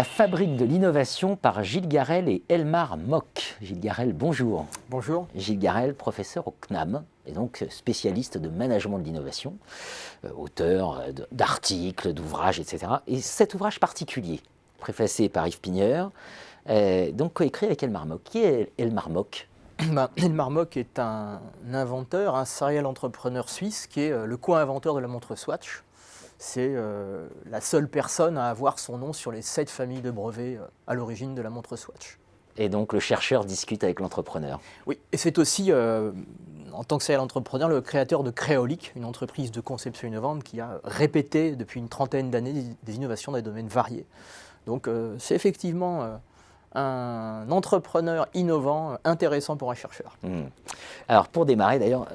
La fabrique de l'innovation par Gilles Garel et Elmar Mock. Gilles Garel, bonjour. Bonjour. Gilles Garel, professeur au CNAM, et donc spécialiste de management de l'innovation, auteur d'articles, d'ouvrages, etc. Et cet ouvrage particulier, préfacé par Yves Pigneur, donc coécrit avec Elmar Mock. Qui est Elmar Mock ? Elmar Mock est un inventeur, un serial entrepreneur suisse qui est le co-inventeur de la montre Swatch. C'est la seule personne à avoir son nom sur les 7 familles de brevets à l'origine de la montre Swatch. Et donc le chercheur discute avec l'entrepreneur. Oui, et c'est aussi, en tant que serial entrepreneur, le créateur de Créolic, une entreprise de conception innovante qui a répété depuis une trentaine d'années des innovations dans des domaines variés. Donc c'est effectivement un entrepreneur innovant, intéressant pour un chercheur. Alors pour démarrer d'ailleurs,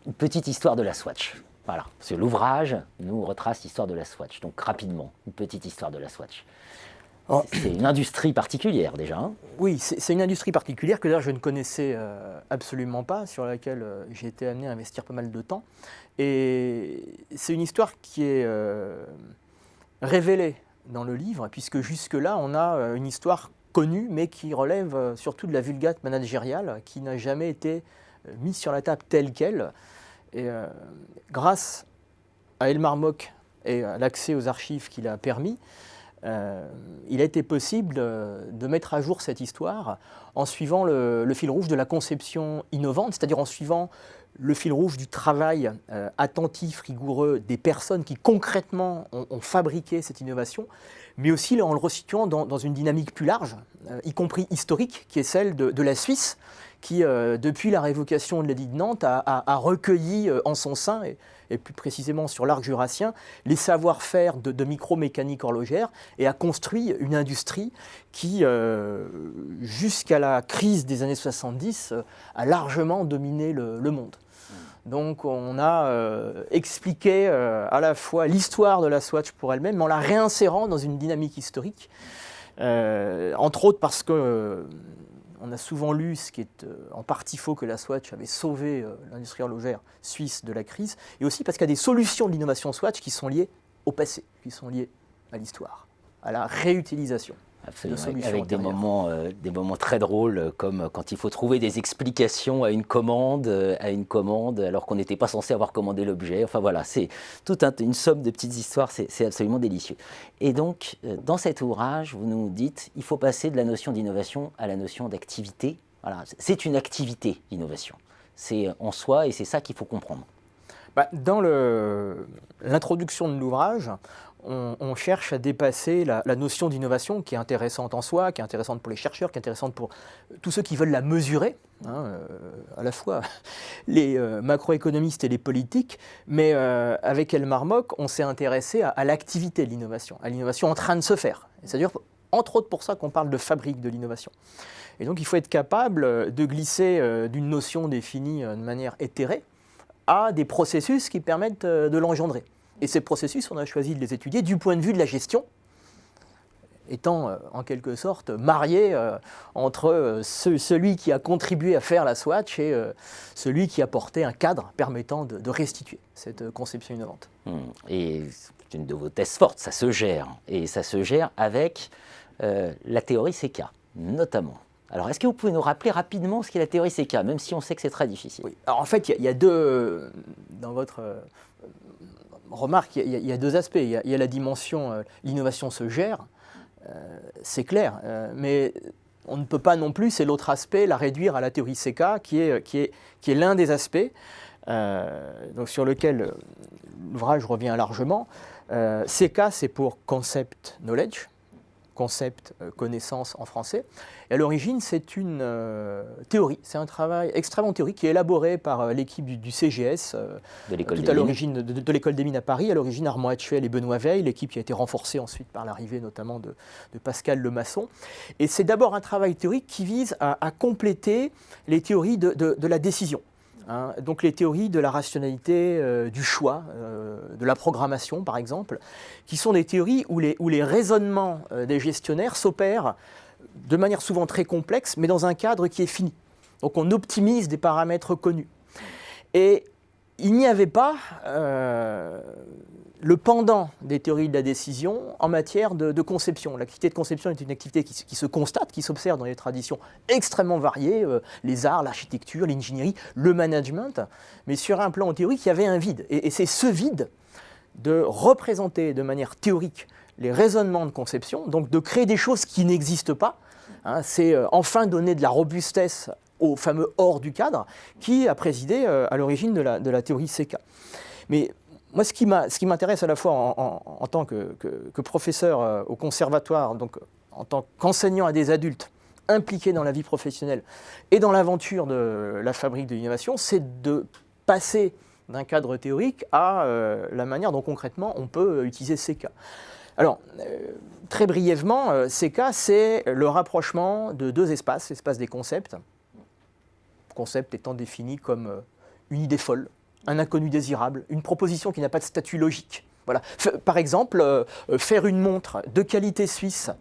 une petite histoire de la Swatch. Voilà, parce que l'ouvrage nous retrace l'histoire de la Swatch. Donc rapidement, une petite histoire de la Swatch. C'est une industrie particulière déjà. Hein. Oui, c'est une industrie particulière que d'ailleurs je ne connaissais absolument pas, sur laquelle j'ai été amené à investir pas mal de temps. Et c'est une histoire qui est révélée dans le livre, puisque jusque-là on a une histoire connue, mais qui relève surtout de la vulgate managériale, qui n'a jamais été mise sur la table telle qu'elle. Et grâce à Elmar Mock et à l'accès aux archives qu'il a permis, il a été possible de mettre à jour cette histoire en suivant le fil rouge de la conception innovante, c'est-à-dire en suivant le fil rouge du travail attentif, rigoureux des personnes qui concrètement ont fabriqué cette innovation, mais aussi en le resituant dans une dynamique plus large, y compris historique, qui est celle de la Suisse, qui, depuis la révocation de l'édit de Nantes, a recueilli en son sein, et plus précisément sur l'arc jurassien, les savoir-faire de micromécanique horlogère, et a construit une industrie qui, jusqu'à la crise des années 70, a largement dominé le monde. Donc on a expliqué à la fois l'histoire de la Swatch pour elle-même, mais en la réinsérant dans une dynamique historique, entre autres parce que on a souvent lu, ce qui est en partie faux, que la Swatch avait sauvé l'industrie horlogère suisse de la crise, et aussi parce qu'il y a des solutions de l'innovation Swatch qui sont liées au passé, qui sont liées à l'histoire, à la réutilisation. Absolument, avec des moments très drôles, comme quand il faut trouver des explications à une commande alors qu'on n'était pas censé avoir commandé l'objet. Enfin voilà, c'est toute une somme de petites histoires, c'est absolument délicieux. Et donc, dans cet ouvrage, vous nous dites, il faut passer de la notion d'innovation à la notion d'activité. Voilà, c'est une activité, l'innovation. C'est en soi et c'est ça qu'il faut comprendre. Dans l'introduction de l'ouvrage, on cherche à dépasser la notion d'innovation qui est intéressante en soi, qui est intéressante pour les chercheurs, qui est intéressante pour tous ceux qui veulent la mesurer, à la fois les macroéconomistes et les politiques, mais avec Elmar Mock, on s'est intéressé à l'activité de l'innovation, à l'innovation en train de se faire. C'est-à-dire, entre autres pour ça qu'on parle de fabrique de l'innovation. Et donc il faut être capable de glisser d'une notion définie de manière éthérée à des processus qui permettent de l'engendrer. Et ces processus, on a choisi de les étudier du point de vue de la gestion, étant en quelque sorte marié entre celui qui a contribué à faire la Swatch et celui qui a porté un cadre permettant de restituer cette conception innovante. Et c'est une de vos thèses fortes, ça se gère. Et ça se gère avec la théorie CK, notamment. Alors, est-ce que vous pouvez nous rappeler rapidement ce qu'est la théorie CK, même si on sait que c'est très difficile? Oui. Alors, en fait, il y a deux, dans votre remarque, il y a deux aspects. Il y a la dimension l'innovation se gère, c'est clair, mais on ne peut pas non plus, c'est l'autre aspect, la réduire à la théorie CK, qui est l'un des aspects donc sur lequel l'ouvrage revient largement. CK, c'est pour Concept Knowledge, concept, connaissance en français. Et à l'origine, c'est une théorie, c'est un travail extrêmement théorique qui est élaboré par l'équipe du CGS, de l'école tout des à l'origine de l'école des mines à Paris, à l'origine Armand Hatchuel et Benoît Veil, l'équipe qui a été renforcée ensuite par l'arrivée notamment de Pascal Lemasson. Et c'est d'abord un travail théorique qui vise à compléter les théories de la décision. Donc les théories de la rationalité, du choix, de la programmation par exemple, qui sont des théories où les raisonnements des gestionnaires s'opèrent de manière souvent très complexe, mais dans un cadre qui est fini. Donc on optimise des paramètres connus. Et il n'y avait pas le pendant des théories de la décision en matière de conception. L'activité de conception est une activité qui se constate, qui s'observe dans des traditions extrêmement variées, les arts, l'architecture, l'ingénierie, le management, mais sur un plan théorique, il y avait un vide. Et c'est ce vide de représenter de manière théorique les raisonnements de conception, donc de créer des choses qui n'existent pas, hein, c'est enfin donner de la robustesse au fameux hors du cadre, qui a présidé à l'origine de la théorie CK. Mais moi, ce qui m'intéresse à la fois en tant que professeur au conservatoire, donc en tant qu'enseignant à des adultes impliqués dans la vie professionnelle et dans l'aventure de la fabrique de l'innovation, c'est de passer d'un cadre théorique à la manière dont concrètement on peut utiliser CK. Alors, très brièvement, CK, c'est le rapprochement de deux espaces, l'espace des concepts, concept étant défini comme une idée folle, un inconnu désirable, une proposition qui n'a pas de statut logique. Voilà. Par exemple, faire une montre de qualité suisse,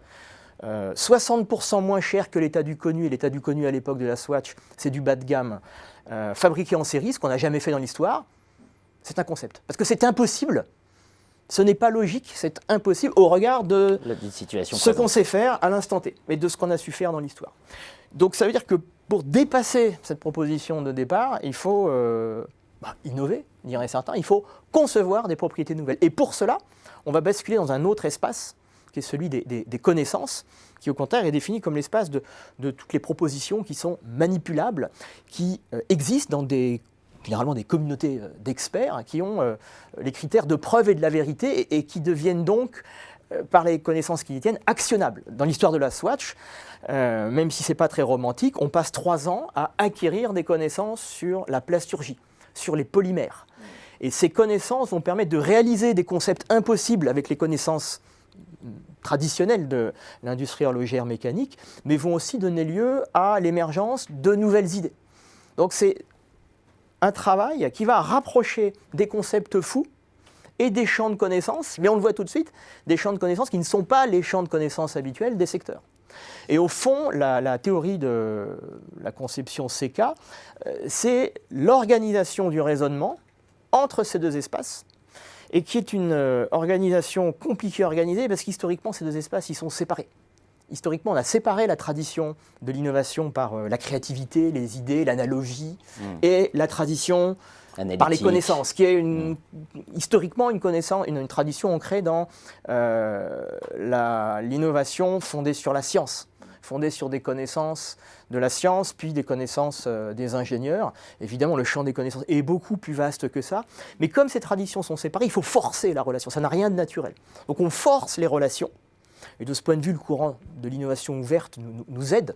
60% moins chère que l'état du connu, et l'état du connu à l'époque de la Swatch, c'est du bas de gamme, fabriqué en série, ce qu'on n'a jamais fait dans l'histoire, c'est un concept. Parce que c'est impossible, ce n'est pas logique, c'est impossible au regard de ce qu'on sait faire à l'instant T, mais de ce qu'on a su faire dans l'histoire. Donc ça veut dire que pour dépasser cette proposition de départ, il faut innover, diraient certains, il faut concevoir des propriétés nouvelles. Et pour cela, on va basculer dans un autre espace, qui est celui des connaissances, qui au contraire est défini comme l'espace de toutes les propositions qui sont manipulables, qui existent dans généralement des communautés d'experts, qui ont les critères de preuve et de la vérité, et qui deviennent donc, par les connaissances qui y tiennent, actionnables. Dans l'histoire de la Swatch, même si ce n'est pas très romantique, on passe 3 ans à acquérir des connaissances sur la plasturgie, sur les polymères. Et ces connaissances vont permettre de réaliser des concepts impossibles avec les connaissances traditionnelles de l'industrie horlogère mécanique, mais vont aussi donner lieu à l'émergence de nouvelles idées. Donc c'est un travail qui va rapprocher des concepts fous et des champs de connaissances, mais on le voit tout de suite, des champs de connaissances qui ne sont pas les champs de connaissances habituels des secteurs. Et au fond, la théorie de la conception CK, c'est l'organisation du raisonnement entre ces deux espaces, et qui est une organisation compliquée à organiser, parce qu'historiquement, ces deux espaces, ils sont séparés. Historiquement, on a séparé la tradition de l'innovation par la créativité, les idées, l'analogie, et la tradition analytique, par les connaissances, qui est historiquement une tradition ancrée dans l'innovation fondée sur la science, fondée sur des connaissances de la science, puis des connaissances des ingénieurs. Évidemment, le champ des connaissances est beaucoup plus vaste que ça, mais comme ces traditions sont séparées, il faut forcer la relation, ça n'a rien de naturel. Donc on force les relations, et de ce point de vue, le courant de l'innovation ouverte nous aide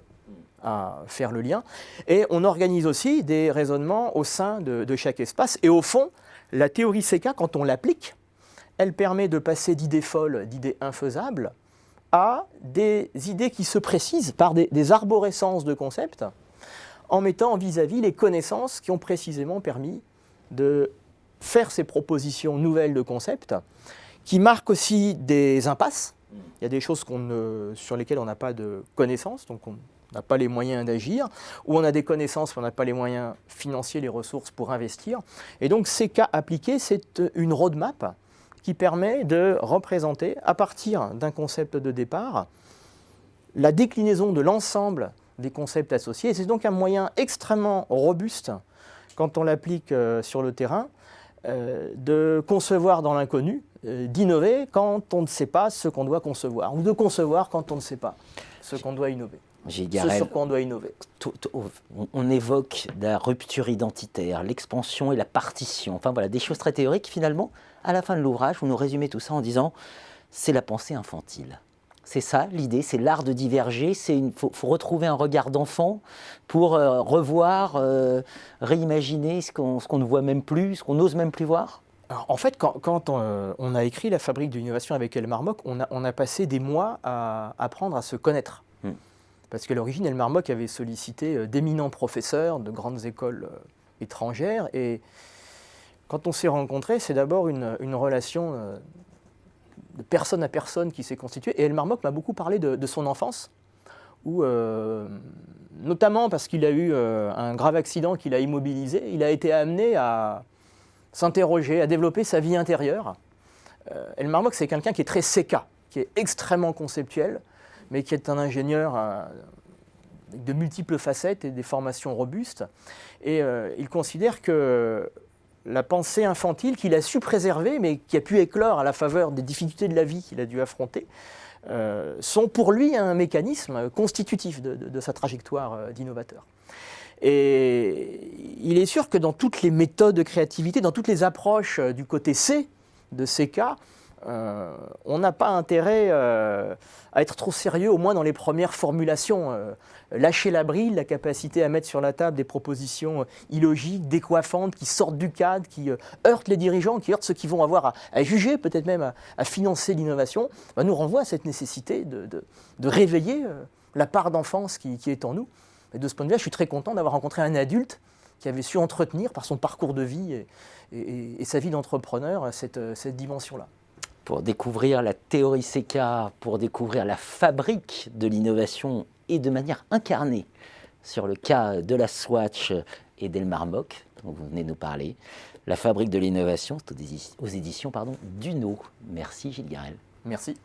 à faire le lien. Et on organise aussi des raisonnements au sein de chaque espace. Et au fond, la théorie CK, quand on l'applique, elle permet de passer d'idées folles, d'idées infaisables, à des idées qui se précisent par des arborescences de concepts, en mettant vis-à-vis les connaissances qui ont précisément permis de faire ces propositions nouvelles de concepts, qui marquent aussi des impasses. Il y a des choses sur lesquelles on n'a pas de connaissances, donc on n'a pas les moyens d'agir, ou on a des connaissances mais on n'a pas les moyens financiers, les ressources pour investir. Et donc ces cas appliqués, c'est une roadmap qui permet de représenter, à partir d'un concept de départ, la déclinaison de l'ensemble des concepts associés. Et c'est donc un moyen extrêmement robuste, quand on l'applique sur le terrain, de concevoir dans l'inconnu, d'innover quand on ne sait pas ce qu'on doit concevoir, ou de concevoir quand on ne sait pas ce qu'on doit innover. Ce sur quoi on doit innover. On évoque la rupture identitaire, l'expansion et la partition, enfin voilà, des choses très théoriques. Finalement, à la fin de l'ouvrage, vous nous résumez tout ça en disant « c'est la pensée infantile ». C'est ça l'idée, c'est l'art de diverger, il faut retrouver un regard d'enfant pour revoir, réimaginer ce qu'on ne voit même plus, ce qu'on n'ose même plus voir. Alors, en fait, quand on a écrit La fabrique de l'innovation avec Elmar Mock, on a passé des mois à apprendre à se connaître. Parce qu'à l'origine, Elmar Mock avait sollicité d'éminents professeurs de grandes écoles étrangères. Et quand on s'est rencontrés, c'est d'abord une relation de personne à personne qui s'est constituée. Et Elmar Mock m'a beaucoup parlé de son enfance, où, notamment parce qu'il a eu un grave accident qui l'a immobilisé, il a été amené à s'interroger, à développer sa vie intérieure. Elmar Mock, c'est quelqu'un qui est très séca, qui est extrêmement conceptuel, mais qui est un ingénieur avec de multiples facettes et des formations robustes. Et il considère que la pensée infantile qu'il a su préserver, mais qui a pu éclore à la faveur des difficultés de la vie qu'il a dû affronter, sont pour lui un mécanisme constitutif de sa trajectoire d'innovateur. Et il est sûr que dans toutes les méthodes de créativité, dans toutes les approches du côté C de ces cas, on n'a pas intérêt à être trop sérieux, au moins dans les premières formulations. Lâcher la bride, la capacité à mettre sur la table des propositions illogiques, décoiffantes, qui sortent du cadre, qui heurtent les dirigeants, qui heurtent ceux qui vont avoir à juger, peut-être même à financer l'innovation, nous renvoie à cette nécessité de réveiller la part d'enfance qui est en nous. Et de ce point de vue, je suis très content d'avoir rencontré un adulte qui avait su entretenir par son parcours de vie et sa vie d'entrepreneur cette dimension-là. Pour découvrir la théorie CK, pour découvrir la fabrique de l'innovation et de manière incarnée sur le cas de la Swatch et d'Elmar Mock, dont vous venez de nous parler, la fabrique de l'innovation, c'est aux éditions Duno. Merci Gilles Garel. Merci.